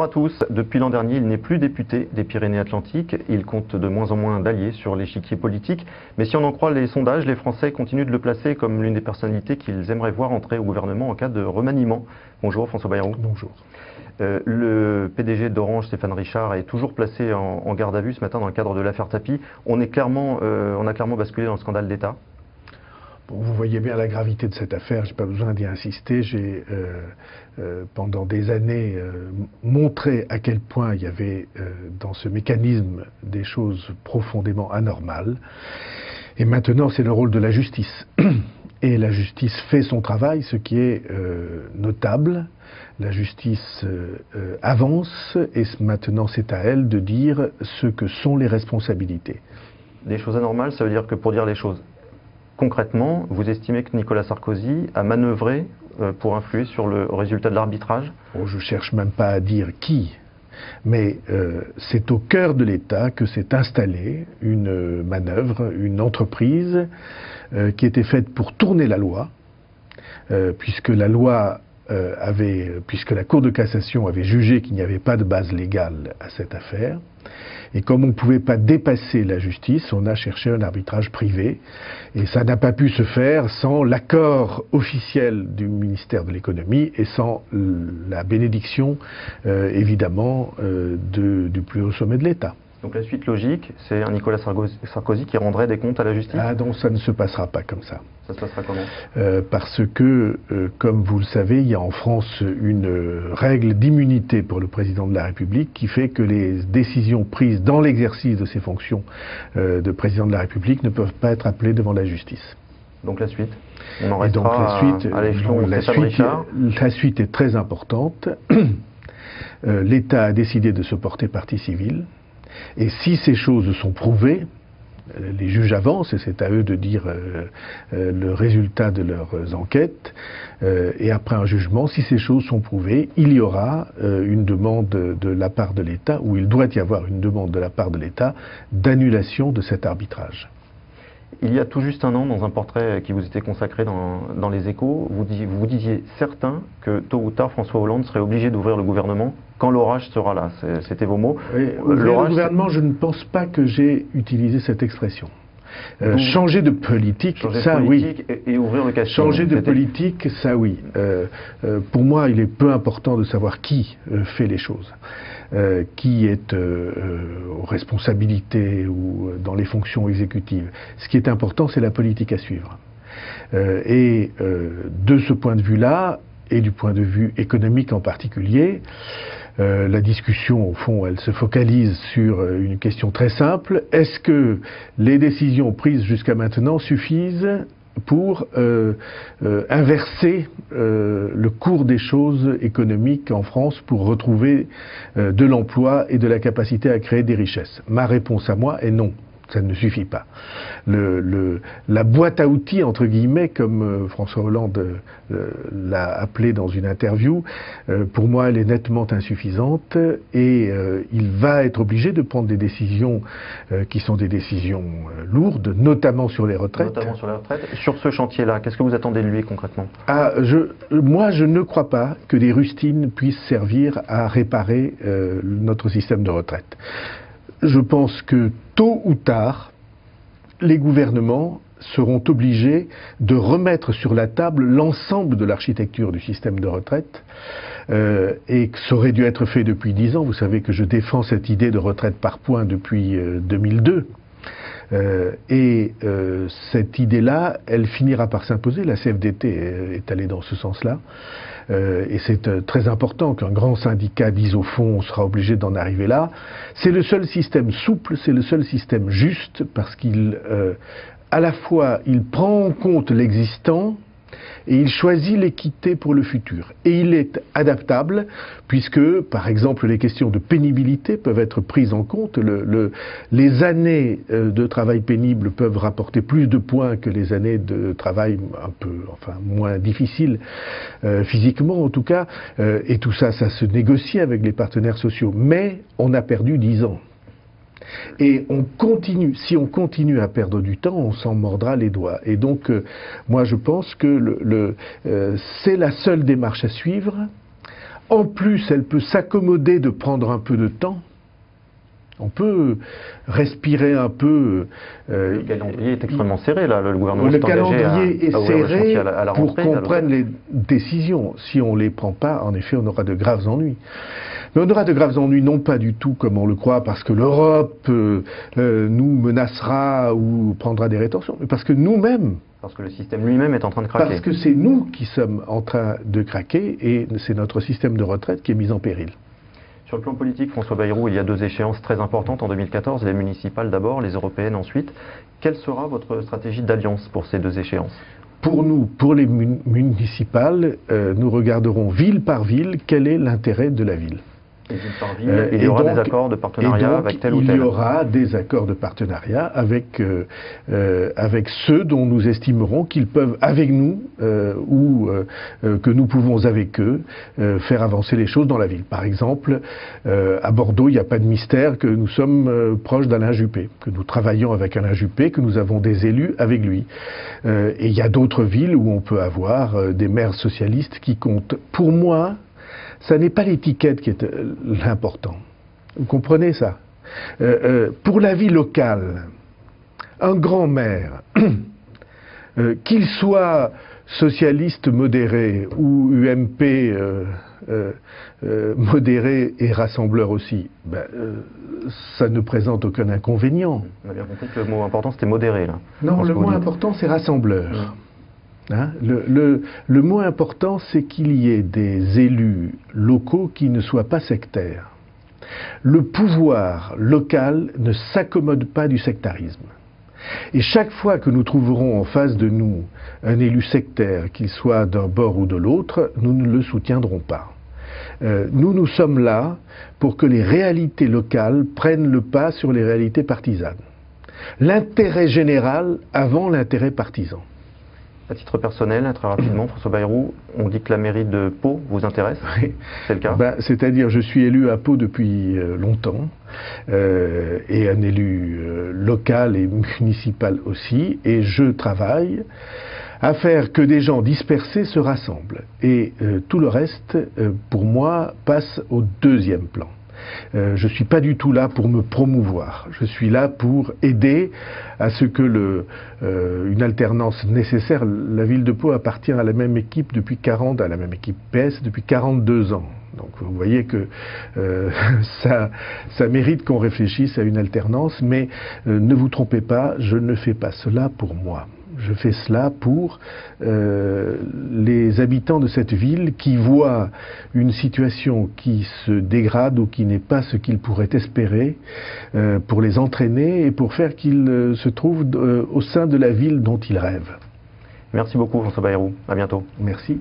Bonjour à tous. Depuis l'an dernier, il n'est plus député des Pyrénées-Atlantiques. Il compte de moins en moins d'alliés sur l'échiquier politique. Mais si on en croit les sondages, les Français continuent de le placer comme l'une des personnalités qu'ils aimeraient voir entrer au gouvernement en cas de remaniement. Bonjour François Bayrou. Bonjour. Le PDG d'Orange, Stéphane Richard, est toujours placé en garde à vue ce matin dans le cadre de l'affaire Tapie. On a clairement basculé dans le scandale d'État. Vous voyez bien la gravité de cette affaire, je n'ai pas besoin d'y insister. J'ai pendant des années montré à quel point il y avait dans ce mécanisme des choses profondément anormales. Et maintenant, c'est le rôle de la justice. Et la justice fait son travail, ce qui est notable. La justice avance et maintenant c'est à elle de dire ce que sont les responsabilités. Des choses anormales, ça veut dire que pour dire les choses concrètement, vous estimez que Nicolas Sarkozy a manœuvré pour influer sur le résultat de l'arbitrage? Bon, je ne cherche même pas à dire qui, mais c'est au cœur de l'État que s'est installée une manœuvre, une entreprise qui était faite pour tourner la loi, puisque la Cour de cassation avait jugé qu'il n'y avait pas de base légale à cette affaire. Et comme on ne pouvait pas dépasser la justice, on a cherché un arbitrage privé. Et ça n'a pas pu se faire sans l'accord officiel du ministère de l'économie et sans la bénédiction, évidemment, du plus haut sommet de l'État. Donc la suite logique, c'est un Nicolas Sarkozy qui rendrait des comptes à la justice? Ah non, ça ne se passera pas comme ça. Ça se passera comment? Parce que, comme vous le savez, il y a en France une règle d'immunité pour le président de la République qui fait que les décisions prises dans l'exercice de ses fonctions de président de la République ne peuvent pas être appelées devant la justice. Donc la suite? On en restera à l'échelon de Stéphane Richard? La suite est très importante. L'État a décidé de se porter partie civile. Et si ces choses sont prouvées, les juges avancent et c'est à eux de dire le résultat de leurs enquêtes. Et après un jugement, si ces choses sont prouvées, il y aura une demande de la part de l'État, ou il doit y avoir une demande de la part de l'État, d'annulation de cet arbitrage. Il y a tout juste un an, dans un portrait qui vous était consacré dans Les Échos, vous disiez certain que tôt ou tard, François Hollande serait obligé d'ouvrir le gouvernement quand l'orage sera là. C'était vos mots. Oui, ouvrir le gouvernement, je ne pense pas que j'ai utilisé cette expression. Changer de politique, ça oui. Et ouvrir le casting. Changer de politique, ça oui. Pour moi, il est peu important de savoir qui fait les choses. Qui est aux responsabilités ou dans les fonctions exécutives. Ce qui est important, c'est la politique à suivre. Et de ce point de vue-là, et du point de vue économique en particulier, la discussion, au fond, elle se focalise sur une question très simple. Est-ce que les décisions prises jusqu'à maintenant suffisent pour inverser le cours des choses économiques en France pour retrouver de l'emploi et de la capacité à créer des richesses? Ma réponse à moi est non. Ça ne suffit pas. La boîte à outils, entre guillemets, comme François Hollande l'a appelé dans une interview, pour moi, elle est nettement insuffisante et il va être obligé de prendre des décisions qui sont des décisions lourdes, notamment sur les retraites. Notamment sur les retraites. Sur ce chantier-là, qu'est-ce que vous attendez de lui concrètement? Moi, je ne crois pas que des rustines puissent servir à réparer notre système de retraite. Je pense que tôt ou tard, les gouvernements seront obligés de remettre sur la table l'ensemble de l'architecture du système de retraite et que ça aurait dû être fait depuis 10 ans. Vous savez que je défends cette idée de retraite par points depuis 2002. Cette idée-là, elle finira par s'imposer. La CFDT est allée dans ce sens-là. Et c'est très important qu'un grand syndicat dise au fond on sera obligé d'en arriver là. C'est le seul système souple, c'est le seul système juste, parce qu'il, à la fois, il prend en compte l'existant, et il choisit l'équité pour le futur. Et il est adaptable, puisque, par exemple, les questions de pénibilité peuvent être prises en compte. Les années de travail pénible peuvent rapporter plus de points que les années de travail moins difficiles, physiquement en tout cas. Et tout ça, ça se négocie avec les partenaires sociaux. Mais on a perdu 10 ans. Et on continue, si on continue à perdre du temps, on s'en mordra les doigts. Et donc, moi je pense que c'est la seule démarche à suivre, en plus elle peut s'accommoder de prendre un peu de temps, on peut respirer un peu. Le calendrier est extrêmement serré, là. Le gouvernement Le s'est engagé calendrier est à ouvrir le serré chantier à la pour rentrée, qu'on prenne les décisions. Si on ne les prend pas, en effet, on aura de graves ennuis. Mais on aura de graves ennuis, non pas du tout comme on le croit, parce que l'Europe nous menacera ou prendra des rétentions, mais parce que nous-mêmes, parce que le système lui-même est en train de craquer. parce que c'est nous qui sommes en train de craquer, et c'est notre système de retraite qui est mis en péril. Sur le plan politique, François Bayrou, il y a 2 échéances très importantes en 2014, les municipales d'abord, les européennes ensuite. Quelle sera votre stratégie d'alliance pour ces 2 échéances? Pour nous, pour les municipales, nous regarderons ville par ville quel est l'intérêt de la ville. Et ville par ville, il y aura des accords de partenariat avec tel ou tel. Il y aura des accords de partenariat avec ceux dont nous estimerons qu'ils peuvent avec nous ou que nous pouvons avec eux faire avancer les choses dans la ville. Par exemple, à Bordeaux, il n'y a pas de mystère que nous sommes proches d'Alain Juppé, que nous travaillons avec Alain Juppé, que nous avons des élus avec lui. Et il y a d'autres villes où on peut avoir des maires socialistes qui comptent. Pour moi, ça n'est pas l'étiquette qui est l'important. Vous comprenez ça? Pour la vie locale, un grand maire, qu'il soit socialiste modéré ou UMP modéré et rassembleur aussi, ça ne présente aucun inconvénient. On a bien compris que le mot important c'était modéré, là. Non, le mot important c'est rassembleur. Hein, le mot important, c'est qu'il y ait des élus locaux qui ne soient pas sectaires. Le pouvoir local ne s'accommode pas du sectarisme. Et chaque fois que nous trouverons en face de nous un élu sectaire, qu'il soit d'un bord ou de l'autre, nous ne le soutiendrons pas. Nous sommes là pour que les réalités locales prennent le pas sur les réalités partisanes. L'intérêt général avant l'intérêt partisan. À titre personnel, très rapidement, François Bayrou, on dit que la mairie de Pau vous intéresse. Oui. C'est le cas? C'est-à-dire, je suis élu à Pau depuis longtemps, et un élu local et municipal aussi, et je travaille à faire que des gens dispersés se rassemblent. Et tout le reste, pour moi, passe au deuxième plan. Je ne suis pas du tout là pour me promouvoir, je suis là pour aider à ce que une alternance nécessaire. La ville de Pau appartient à la même équipe depuis à la même équipe PS depuis 42 ans. Donc vous voyez que ça mérite qu'on réfléchisse à une alternance, mais ne vous trompez pas, je ne fais pas cela pour moi. Je fais cela pour les habitants de cette ville qui voient une situation qui se dégrade ou qui n'est pas ce qu'ils pourraient espérer, pour les entraîner et pour faire qu'ils se trouvent au sein de la ville dont ils rêvent. Merci beaucoup François Bayrou, à bientôt. Merci.